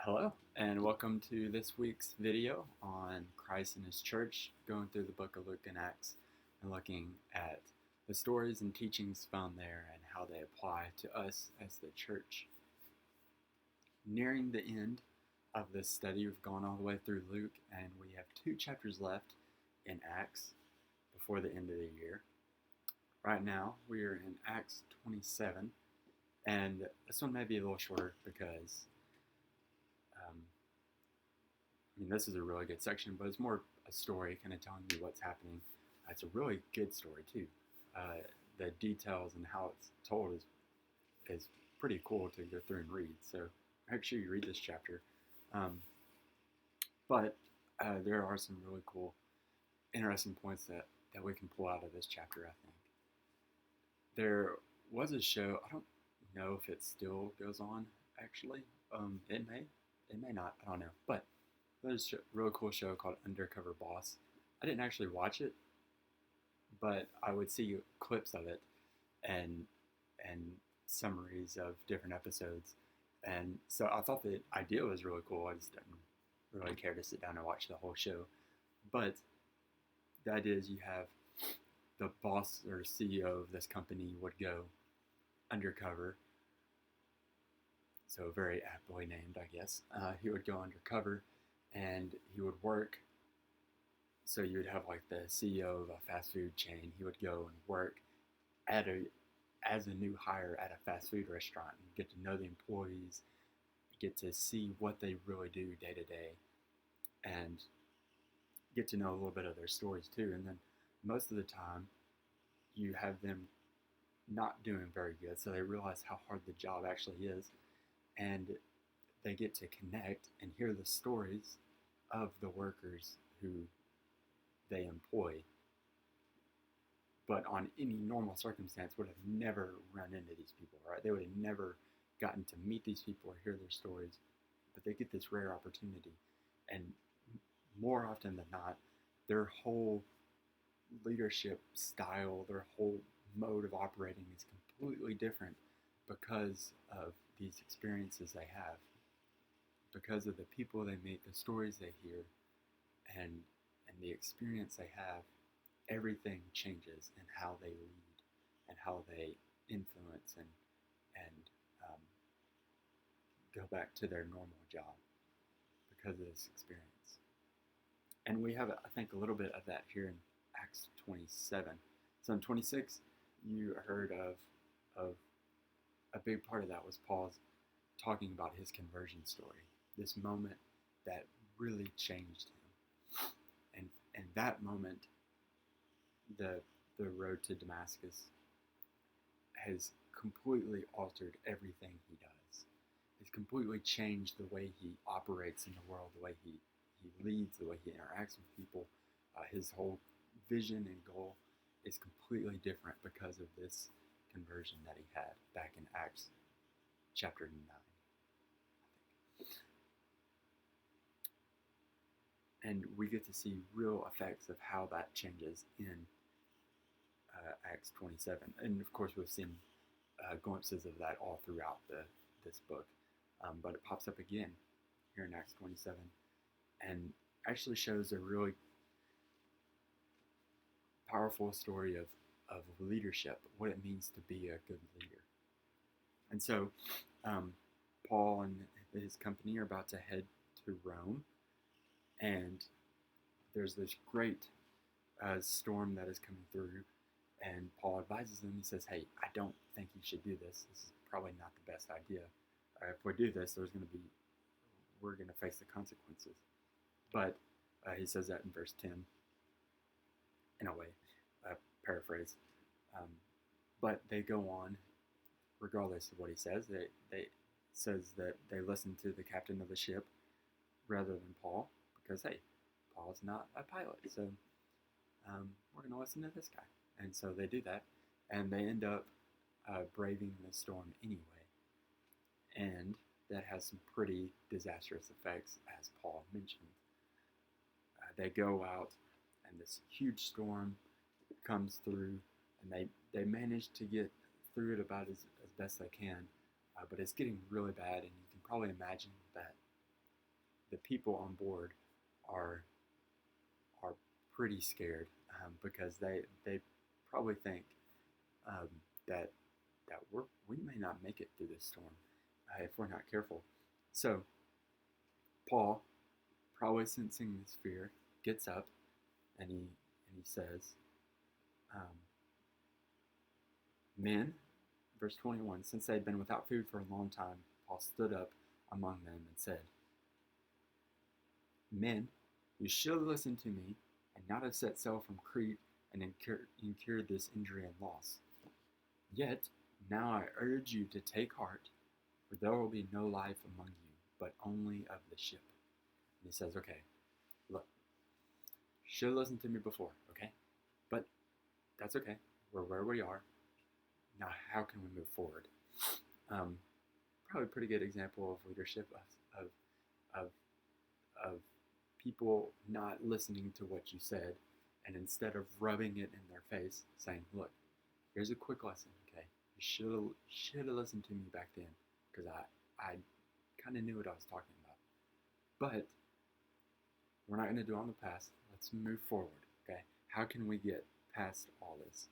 Hello, and welcome to this week's video on Christ and His Church, going through the book of Luke and Acts and looking at the stories and teachings found there and how they apply to us as the church. Nearing the end of this study, we've gone all the way through Luke, and we have 2 chapters left in Acts before the end of the year. Right now, we are in Acts 27, and this one may be a little shorter because this is a really good section, but it's more a story kind of telling you what's happening. It's a really good story, too. The details and how it's told is pretty cool to go through and read. So make sure you read this chapter. But there are some really cool, interesting points that we can pull out of this chapter, I think. There was a show, I don't know if it still goes on, actually. It may not, I don't know. But there's a real cool show called Undercover Boss. I didn't actually watch it, but I would see clips of it and summaries of different episodes. And so I thought the idea was really cool. I just didn't really care to sit down and watch the whole show. But the idea is you have the boss or CEO of this company would go undercover. So very aptly named, I guess. He would go undercover and he would work. So you would have like the CEO of a fast food chain. He would go and work as a new hire at a fast food restaurant and get to know the employees, get to see what they really do day to day, and get to know a little bit of their stories too. And then most of the time, you have them not doing very good, so they realize how hard the job actually is, and they get to connect and hear the stories of the workers who they employ, but on any normal circumstance would have never run into these people, right? They would have never gotten to meet these people or hear their stories, but they get this rare opportunity. And more often than not, their whole leadership style, their whole mode of operating is completely different because of these experiences they have, because of the people they meet, the stories they hear, and the experience they have. Everything changes in how they lead and how they influence and go back to their normal job because of this experience. And we have, I think, a little bit of that here in Acts 27. So in 26, you heard of a big part of that was Paul's talking about his conversion story, this moment that really changed him. And that moment, the road to Damascus has completely altered everything he does. It's completely changed the way he operates in the world, the way he leads, the way he interacts with people. His whole vision and goal is completely different because of this conversion that he had back in Acts chapter 9. And we get to see real effects of how that changes in Acts 27. And of course, we've seen glimpses of that all throughout this book. But it pops up again here in Acts 27 and actually shows a really powerful story of leadership, what it means to be a good leader. And so Paul and his company are about to head to Rome, and there's this great storm that is coming through, and Paul advises them. He says, hey, I don't think you should do this. This is probably not the best idea. If we do this, we're going to face the consequences. But he says that in verse 10, in a way, paraphrase. But they go on, regardless of what he says. They says that they listen to the captain of the ship rather than Paul, because, hey, Paul's not a pilot, so we're going to listen to this guy. And so they do that, and they end up braving the storm anyway. And that has some pretty disastrous effects, as Paul mentioned. They go out, and this huge storm comes through, and they manage to get through it about as best they can. But it's getting really bad, and you can probably imagine that the people on board are are pretty scared because they probably think um, that we may not make it through this storm if we're not careful. So Paul, probably sensing this fear, gets up and he says, um, "Men," verse 21, since they had been without food for a long time, Paul stood up among them and said, "Men, you should have listened to me and not have set sail from Crete and incurred this injury and loss. Yet now I urge you to take heart, for there will be no life among you, but only of the ship." And he says, "Okay, look, should have listened to me before, okay? But that's okay. We're where we are. Now, how can we move forward?" Um, Probably a pretty good example of leadership of of of people not listening to what you said, and instead of rubbing it in their face, saying, "Look, here's a quick lesson. Okay, you should have listened to me back then, because I kind of knew what I was talking about. But we're not going to dwell on the past. Let's move forward. Okay, how can we get past all this?"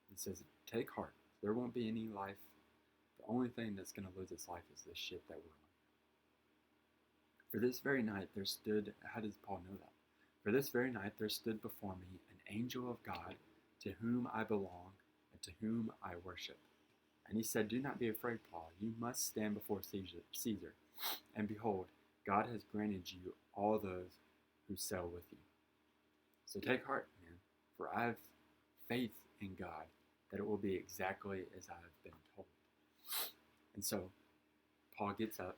He says, "Take heart. There won't be any life. The only thing that's going to lose its life is this ship that we're on. For this very night there stood," how does Paul know that? "For this very night there stood before me an angel of God, to whom I belong and to whom I worship. And he said, 'Do not be afraid, Paul. You must stand before Caesar. And behold, God has granted you all those who sail with you. So take heart, man, for I have faith in God that it will be exactly as I have been told.'" And so Paul gets up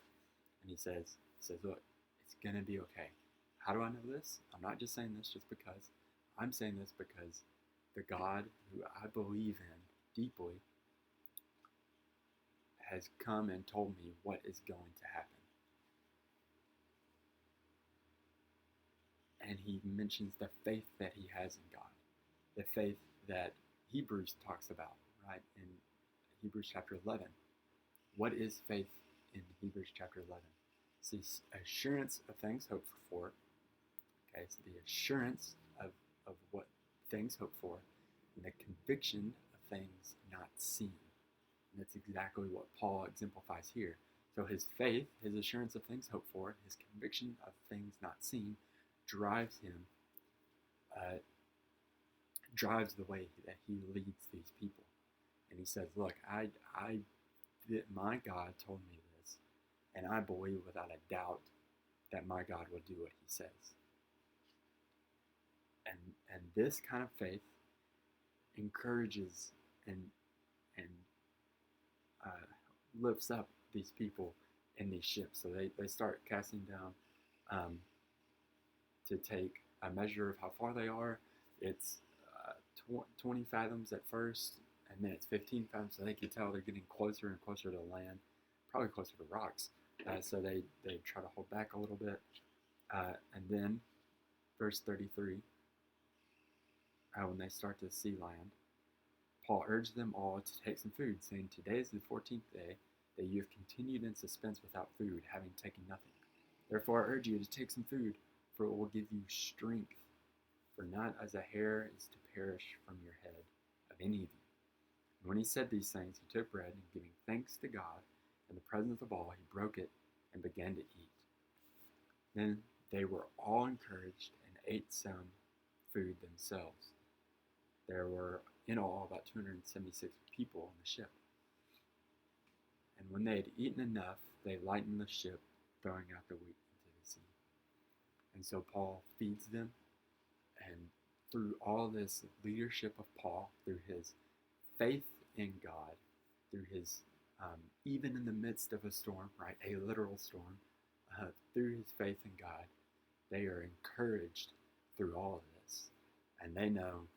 and he says, "Look, it's going to be okay. How do I know this? I'm not just saying this just because. I'm saying this because the God who I believe in deeply has come and told me what is going to happen." And he mentions the faith that he has in God, the faith that Hebrews talks about, right? In Hebrews chapter 11. What is faith in Hebrews chapter 11? It's the assurance of things hoped for. Okay, it's the assurance of what things hoped for, and the conviction of things not seen. And that's exactly what Paul exemplifies here. So his faith, his assurance of things hoped for, his conviction of things not seen, drives him, drives the way that he leads these people. And he says, "Look, my God told me this, and I believe without a doubt that my God will do what he says." And this kind of faith encourages and lifts up these people in these ships. So they start casting down to take a measure of how far they are. It's 20 fathoms at first, and then it's 15 fathoms, so they can tell they're getting closer and closer to land, probably closer to rocks. So they try to hold back a little bit. And then, verse 33, when they start to see land, Paul urged them all to take some food, saying, "Today is the 14th day that you have continued in suspense without food, having taken nothing. Therefore I urge you to take some food, for it will give you strength. For not as a hair is to perish from your head of any of you." And when he said these things, he took bread, and giving thanks to God in the presence of all, he broke it and began to eat. Then they were all encouraged and ate some food themselves. There were in all about 276 people on the ship. And when they had eaten enough, they lightened the ship, throwing out the wheat into the sea. And so Paul feeds them, and through all this leadership of Paul, through his faith in God, through his, even in the midst of a storm, right, a literal storm, through his faith in God, they are encouraged through all of this. And they know,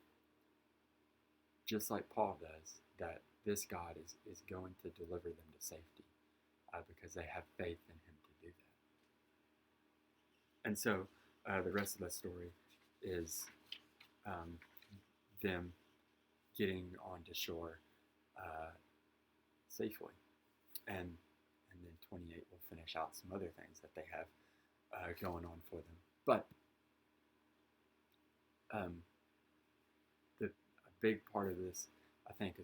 just like Paul does, that this God is going to deliver them to safety because they have faith in him to do that. And so the rest of the story is them getting onto shore safely. And then 28 will finish out some other things that they have going on for them. But a big part of this, I think,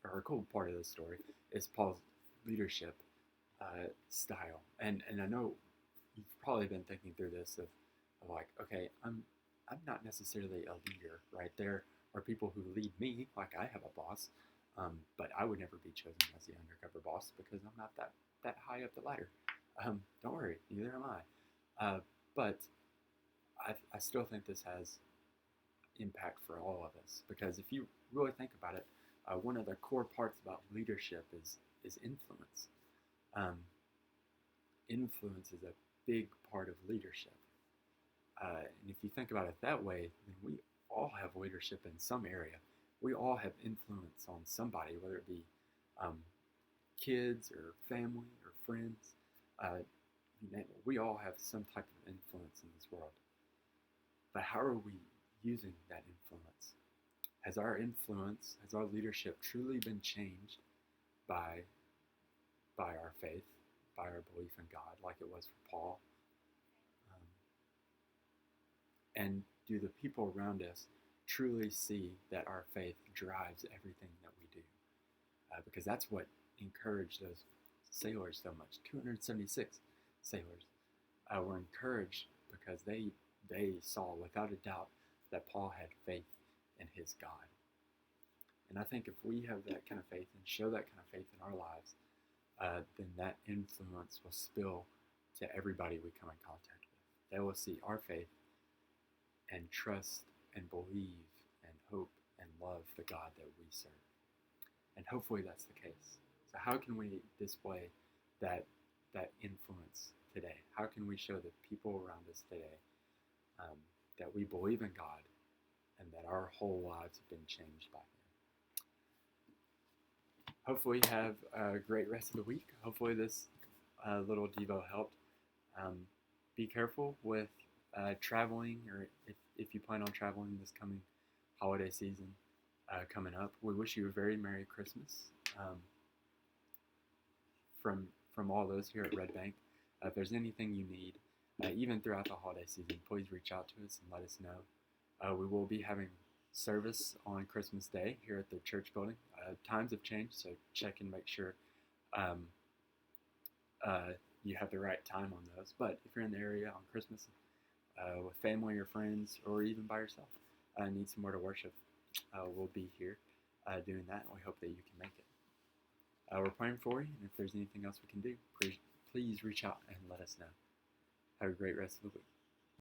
or a cool part of this story is Paul's leadership style. And I know you've probably been thinking through this of like, okay, I'm not necessarily a leader, right? There are people who lead me, like I have a boss, but I would never be chosen as the undercover boss because I'm not that high up the ladder. Don't worry, neither am I. But I still think this has impact for all of us, because if you really think about it, one of the core parts about leadership is influence. Influence is a big part of leadership. And if you think about it that way, then we all have leadership in some area. We all have influence on somebody, whether it be kids or family or friends. You name it. We all have some type of influence in this world. But how are we using that influence? Has our leadership truly been changed by our faith, by our belief in God, like it was for Paul? And do the people around us truly see that our faith drives everything that we do? Because that's what encouraged those sailors so much. 276 sailors were encouraged because they saw without a doubt that Paul had faith in his God. And I think if we have that kind of faith and show that kind of faith in our lives, then that influence will spill to everybody we come in contact with. They will see our faith and trust and believe and hope and love the God that we serve. And hopefully that's the case. So how can we display that influence today? How can we show the people around us today that we believe in God and that our whole lives have been changed by Him? Hopefully you have a great rest of the week. Hopefully this little Devo helped. Be careful with traveling, or if you plan on traveling this coming holiday season coming up. We wish you a very Merry Christmas from all those here at Red Bank. If there's anything you need, even throughout the holiday season, please reach out to us and let us know. We will be having service on Christmas Day here at the church building. Times have changed, so check and make sure you have the right time on those. But if you're in the area on Christmas with family or friends, or even by yourself, need somewhere to worship, we'll be here doing that, and we hope that you can make it. We're praying for you, and if there's anything else we can do, please reach out and let us know. Have a great rest of the week.